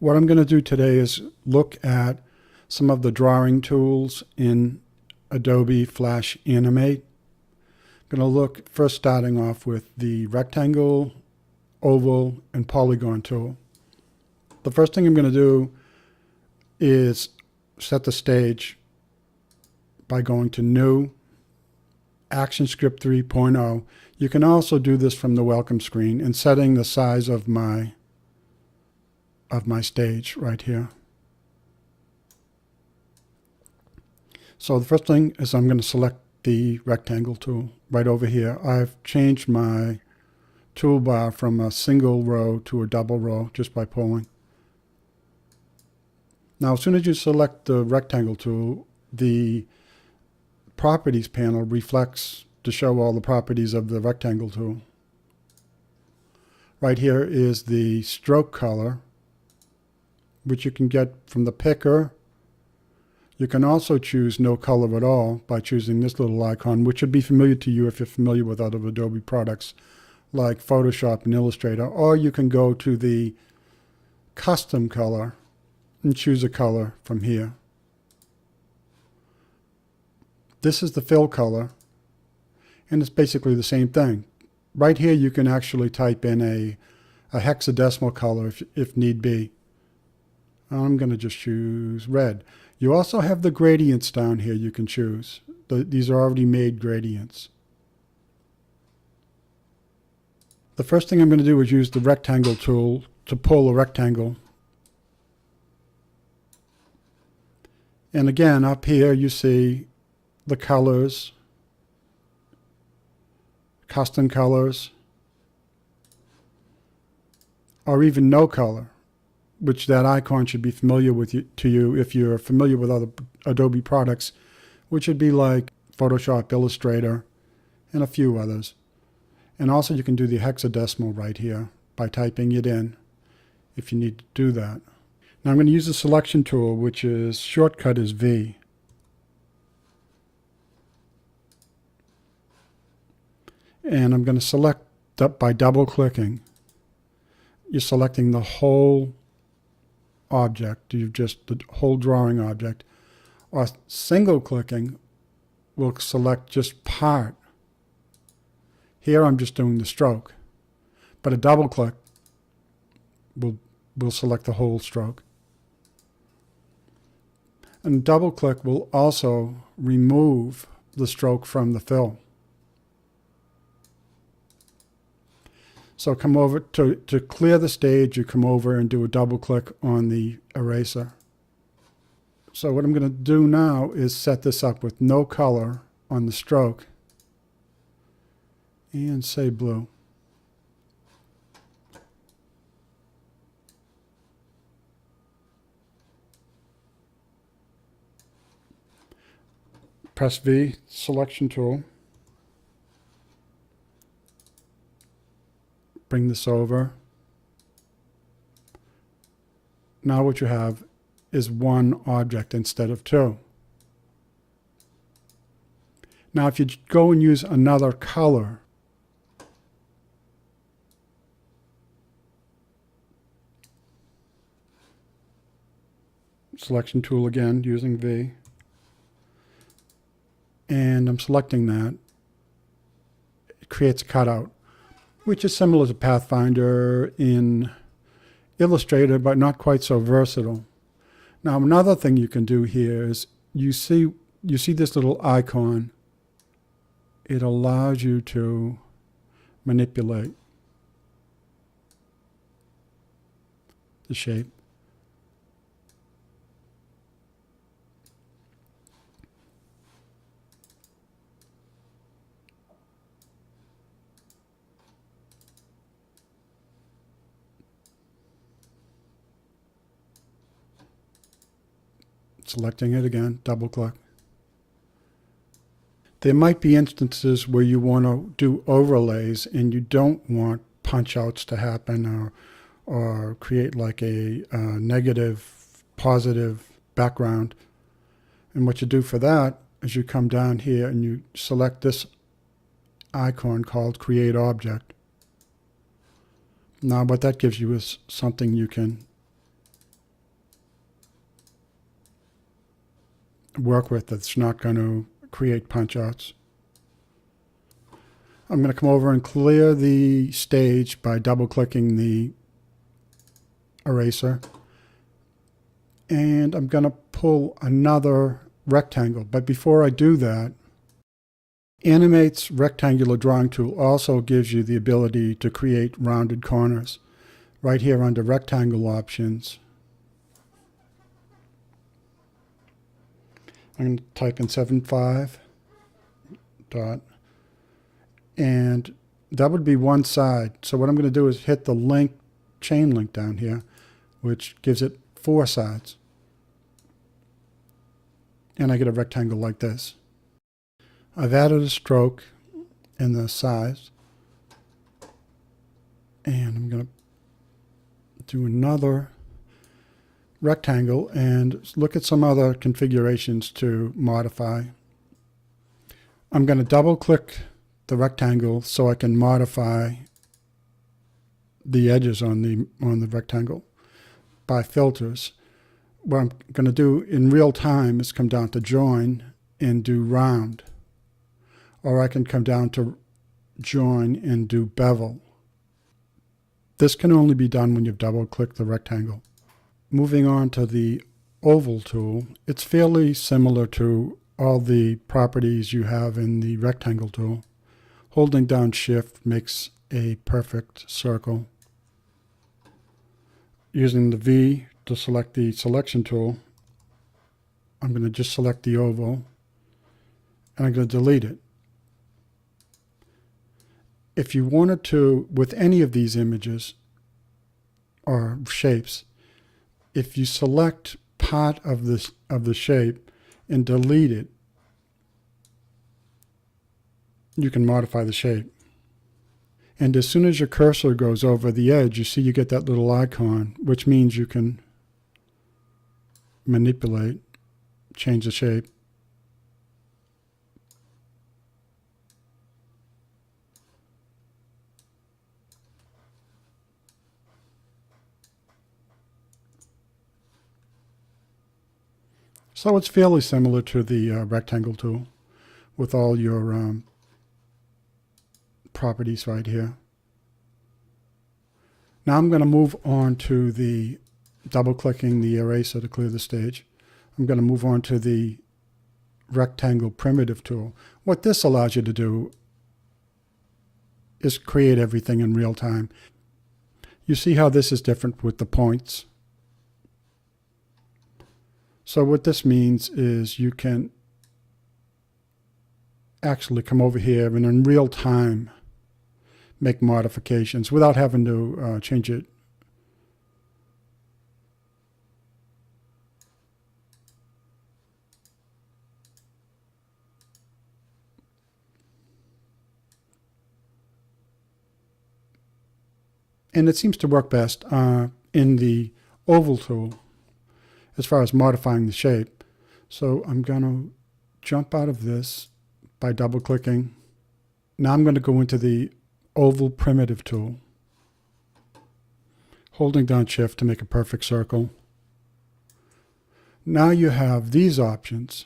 What I'm going to do today is look at some of the drawing tools in Adobe Animate. I'm going to look first starting off with the rectangle, oval, and polygon tool. The first thing I'm going to do is set the stage by going to New, ActionScript 3.0. You can also do this from the welcome screen and setting the size of my stage right here. So the first thing is I'm going to select the rectangle tool right over here. I've changed my toolbar from a single row to a double row just by pulling. Now, as soon as you select the rectangle tool, the properties panel reflects to show all the properties of the rectangle tool. Right here is the stroke color, which you can get from the picker. You can also choose no color at all by choosing this little icon, which would be familiar to you if you're familiar with other Adobe products like Photoshop and Illustrator. Or you can go to the custom color and choose a color from here. This is the fill color, and it's basically the same thing. Right here you can actually type in a hexadecimal color if need be. I'm going to just choose red. You also have the gradients down here you can choose. These are already made gradients. The first thing I'm going to do is use the rectangle tool to pull a rectangle. And again, up here you see the colors, custom colors, or even no color, which that icon should be familiar to you if you're familiar with other Adobe products, which would be like Photoshop, Illustrator, and a few others. And also you can do the hexadecimal right here by typing it in if you need to do that. Now I'm going to use the selection tool, which is shortcut is V. And I'm going to select by double clicking. You're selecting the whole object, the whole drawing object, or single clicking will select just part. Here I'm just doing the stroke, but a double click will select the whole stroke. And double click will also remove the stroke from the fill. So come over to clear the stage, you come over and do a double click on the eraser. So what I'm going to do now is set this up with no color on the stroke and say blue. Press V, selection tool. Bring this over. Now what you have is one object instead of two. Now if you go and use another color, selection tool again using V, and I'm selecting that, it creates a cutout, which is similar to Pathfinder in Illustrator, but not quite so versatile. Now another thing you can do here is you see this little icon. It allows you to manipulate the shape. Selecting it again, double click. There might be instances where you want to do overlays and you don't want punch outs to happen or create like a negative, positive background. And what you do for that is you come down here and you select this icon called Create Object. Now what that gives you is something you can work with that's not going to create punch outs. I'm going to come over and clear the stage by double clicking the eraser. And I'm going to pull another rectangle. But before I do that, Animate's rectangular drawing tool also gives you the ability to create rounded corners. Right here under rectangle options, I'm going to type in 75 dot, and that would be one side. So what I'm going to do is hit the link, chain link down here, which gives it 4 sides. And I get a rectangle like this. I've added a stroke in the size, and I'm going to do another rectangle and look at some other configurations to modify. I'm going to double click the rectangle so I can modify the edges on the rectangle by filters. What I'm going to do in real time is come down to join and do round, or I can come down to join and do bevel. This can only be done when you've double clicked the rectangle. Moving on to the oval tool, it's fairly similar to all the properties you have in the rectangle tool. Holding down Shift makes a perfect circle. Using the V to select the selection tool, I'm going to just select the oval and I'm going to delete it. If you wanted to, with any of these images or shapes, if you select part of the shape and delete it, you can modify the shape. And as soon as your cursor goes over the edge, you see you get that little icon, which means you can manipulate, change the shape. So it's fairly similar to the rectangle tool with all your properties right here. Now I'm going to move on to the double-clicking the eraser to clear the stage. I'm going to move on to the rectangle primitive tool. What this allows you to do is create everything in real time. You see how this is different with the points. So what this means is you can actually come over here and in real time make modifications without having to change it. And it seems to work best in the oval tool as far as modifying the shape. So I'm going to jump out of this by double clicking. Now I'm going to go into the oval primitive tool, holding down Shift to make a perfect circle. Now you have these options,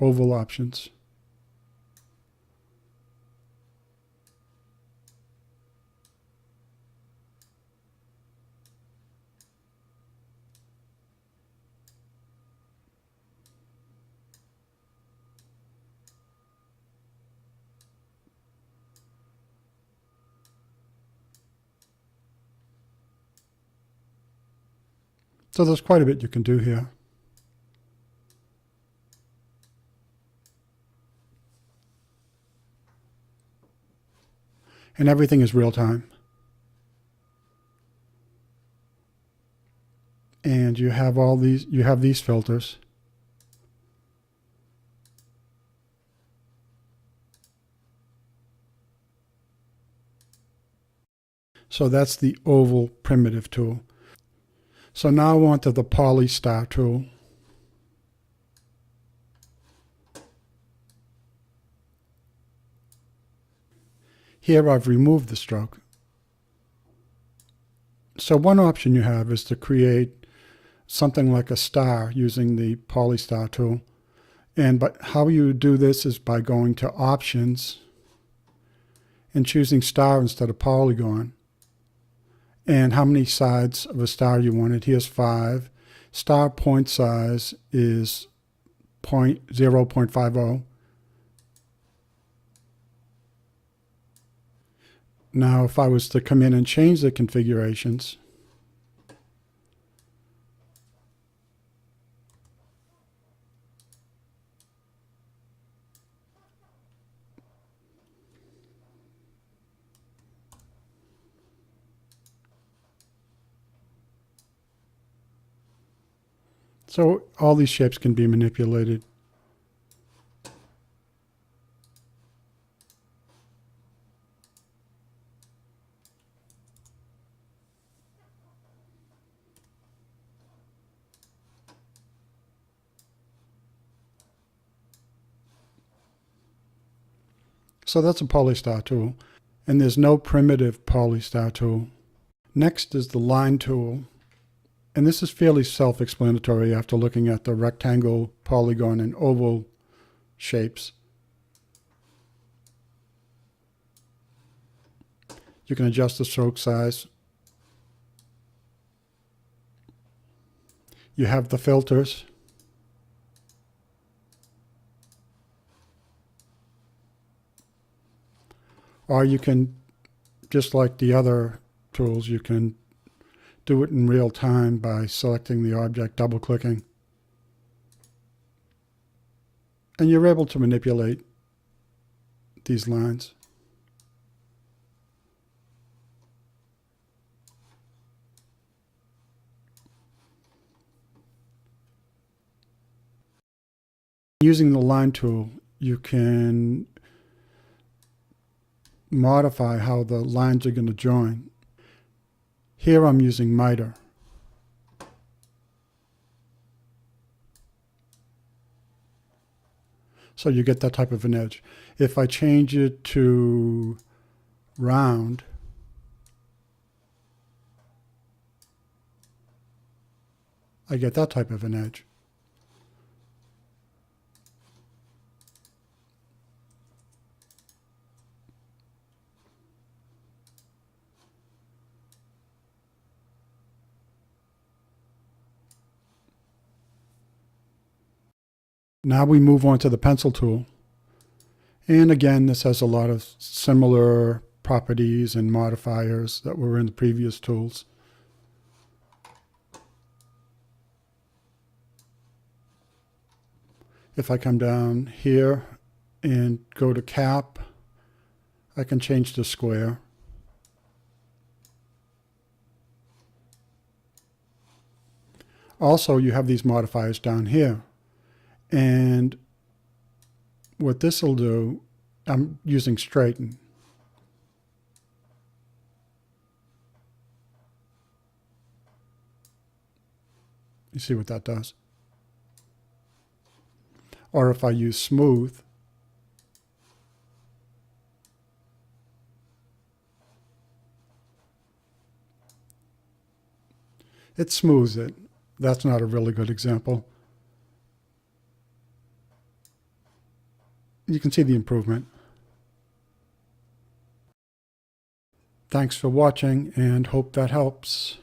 oval options. So there's quite a bit you can do here. And everything is real time. And you have all these, you have these filters. So that's the oval primitive tool. So now on to the POLYSTAR tool. Here I've removed the stroke. So one option you have is to create something like a star using the POLYSTAR tool. But how you do this is by going to Options and choosing Star instead of Polygon. And how many sides of a star you wanted. Here's 5. Star point size is 0.50. Now if I was to come in and change the configurations, so all these shapes can be manipulated. So that's a POLYSTAR tool, and there's no primitive POLYSTAR tool. Next is the line tool, and this is fairly self-explanatory after looking at the rectangle, polygon, and oval shapes. You can adjust the stroke size. You have the filters. Or you can, just like the other tools, you can do it in real time by selecting the object, double-clicking. And you're able to manipulate these lines. Using the line tool, you can modify how the lines are going to join. Here I'm using miter. So you get that type of an edge. If I change it to round, I get that type of an edge. Now we move on to the pencil tool. And again, this has a lot of similar properties and modifiers that were in the previous tools. If I come down here and go to cap, I can change to square. Also, you have these modifiers down here. And what this will do, I'm using straighten. You see what that does? Or if I use smooth, it smooths it. That's not a really good example. You can see the improvement. Thanks for watching and hope that helps.